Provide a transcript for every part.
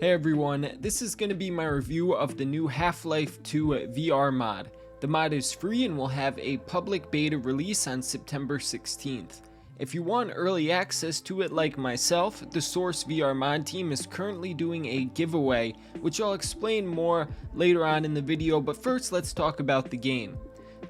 Hey everyone, this is going to be my review of the new Half-Life 2 VR mod. The mod is free and will have a public beta release on September 16th. If you want early access to it like myself, the Source VR mod team is currently doing a giveaway, which I'll explain more later on in the video, but first let's talk about the game.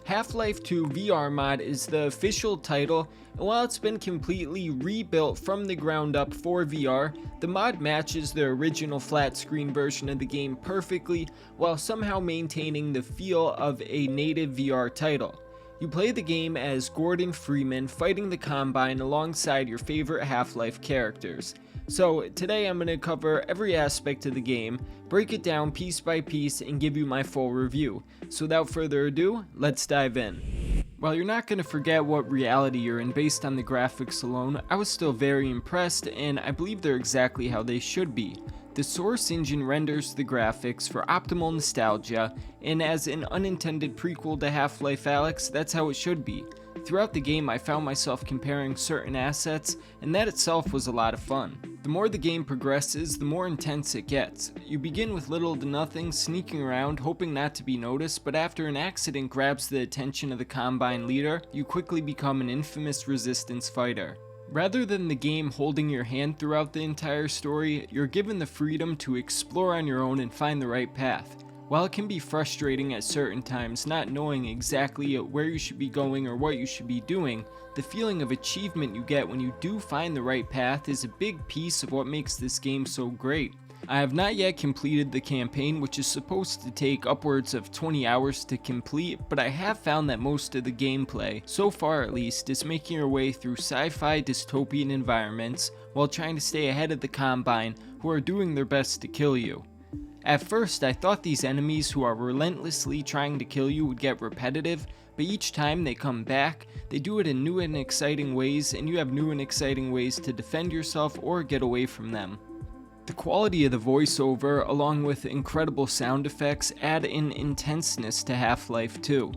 Half-Life 2 VR mod is the official title, and while it's been completely rebuilt from the ground up for VR, the mod matches the original flat screen version of the game perfectly while somehow maintaining the feel of a native VR title. You play the game as Gordon Freeman fighting the Combine alongside your favorite Half-Life characters. So today I'm going to cover every aspect of the game, break it down piece by piece, and give you my full review. So without further ado, let's dive in. While you're not going to forget what reality you're in based on the graphics alone, I was still very impressed, and I believe they're exactly how they should be. The Source engine renders the graphics for optimal nostalgia, and as an unintended prequel to Half-Life Alyx, that's how it should be. Throughout the game I found myself comparing certain assets, and that itself was a lot of fun. The more the game progresses, the more intense it gets. You begin with little to nothing, sneaking around, hoping not to be noticed, but after an accident grabs the attention of the Combine leader, you quickly become an infamous resistance fighter. Rather than the game holding your hand throughout the entire story, you're given the freedom to explore on your own and find the right path. While it can be frustrating at certain times not knowing exactly where you should be going or what you should be doing, the feeling of achievement you get when you do find the right path is a big piece of what makes this game so great. I have not yet completed the campaign, which is supposed to take upwards of 20 hours to complete, but I have found that most of the gameplay, so far at least, is making your way through sci-fi dystopian environments while trying to stay ahead of the Combine, who are doing their best to kill you. At first, I thought these enemies who are relentlessly trying to kill you would get repetitive, but each time they come back, they do it in new and exciting ways, and you have new and exciting ways to defend yourself or get away from them. The quality of the voiceover, along with incredible sound effects, add an intenseness to Half-Life 2.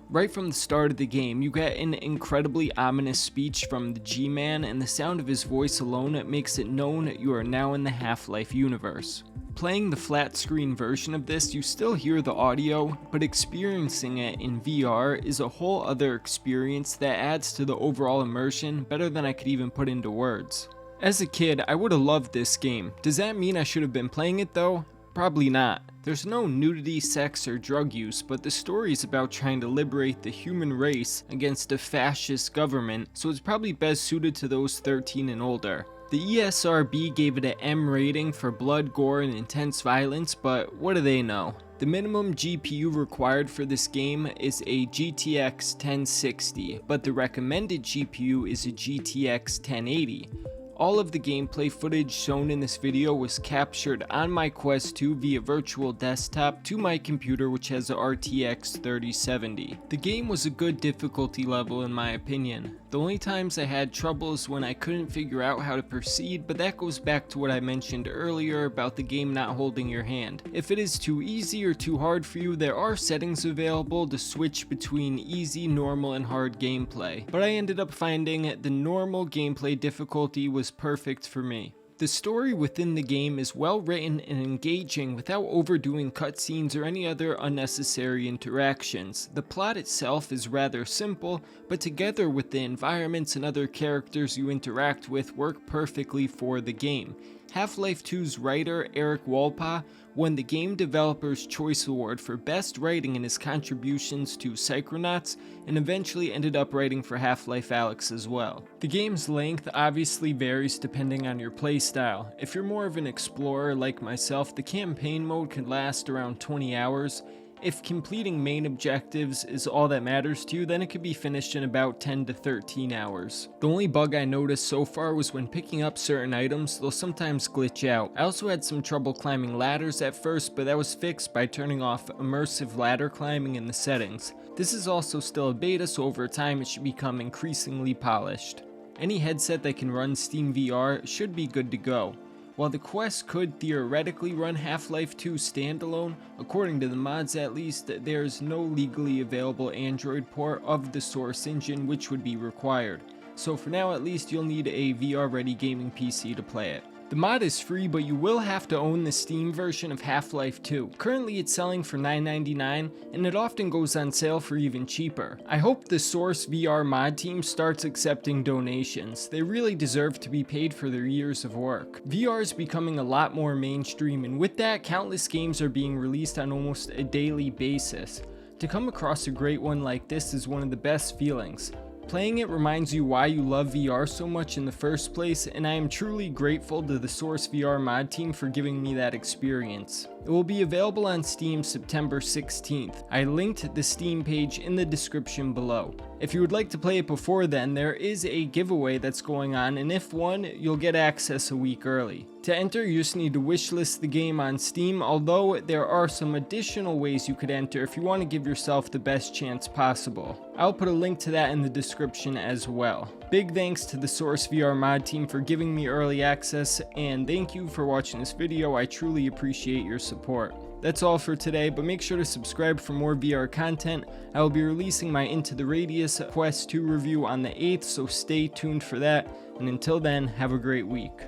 Right from the start of the game, you get an incredibly ominous speech from the G-Man, and the sound of his voice alone makes it known you are now in the Half-Life universe. Playing the flat screen version of this, you still hear the audio, but experiencing it in VR is a whole other experience that adds to the overall immersion better than I could even put into words. As a kid, I would have loved this game. Does that mean I should have been playing it though? Probably not. There's no nudity, sex, or drug use, but the story is about trying to liberate the human race against a fascist government, so it's probably best suited to those 13 and older. The ESRB gave it an M rating for blood, gore, and intense violence, but what do they know? The minimum GPU required for this game is a GTX 1060, but the recommended GPU is a GTX 1080. All of the gameplay footage shown in this video was captured on my Quest 2 via virtual desktop to my computer, which has a RTX 3070. The game was a good difficulty level in my opinion. The only times I had trouble is when I couldn't figure out how to proceed, but that goes back to what I mentioned earlier about the game not holding your hand. If it is too easy or too hard for you, there are settings available to switch between easy, normal, and hard gameplay, but I ended up finding the normal gameplay difficulty was perfect for me. The story within the game is well written and engaging without overdoing cutscenes or any other unnecessary interactions. The plot itself is rather simple, but together with the environments and other characters you interact with work perfectly for the game. Half-Life 2's writer, Eric Walpa, won the Game Developer's Choice Award for Best Writing in his contributions to Psychonauts, and eventually ended up writing for Half-Life Alyx as well. The game's length obviously varies depending on your playstyle. If you're more of an explorer like myself, the campaign mode can last around 20 hours. If completing main objectives is all that matters to you, then it could be finished in about 10 to 13 hours. The only bug I noticed so far was when picking up certain items, they'll sometimes glitch out. I also had some trouble climbing ladders at first, but that was fixed by turning off immersive ladder climbing in the settings. This is also still a beta, so over time it should become increasingly polished. Any headset that can run Steam VR should be good to go. While the Quest could theoretically run Half-Life 2 standalone, according to the mods at least, there is no legally available Android port of the Source engine which would be required. So for now at least you'll need a VR ready gaming PC to play it. The mod is free, but you will have to own the Steam version of Half-Life 2. Currently it's selling for $9.99, and it often goes on sale for even cheaper. I hope the Source VR mod team starts accepting donations. They really deserve to be paid for their years of work. VR is becoming a lot more mainstream, and with that, countless games are being released on almost a daily basis. To come across a great one like this is one of the best feelings. Playing it reminds you why you love VR so much in the first place, and I am truly grateful to the Source VR mod team for giving me that experience. It will be available on Steam September 16th. I linked the Steam page in the description below. If you would like to play it before then, there is a giveaway that's going on, and if won, you'll get access a week early. To enter, you just need to wishlist the game on Steam, although there are some additional ways you could enter if you want to give yourself the best chance possible. I'll put a link to that in the description as well. Big thanks to the Source VR mod team for giving me early access, and thank you for watching this video. I truly appreciate your support. That's all for today, but make sure to subscribe for more VR content. I will be releasing my Into the Radius Quest 2 review on the 8th, so stay tuned for that. And until then, have a great week.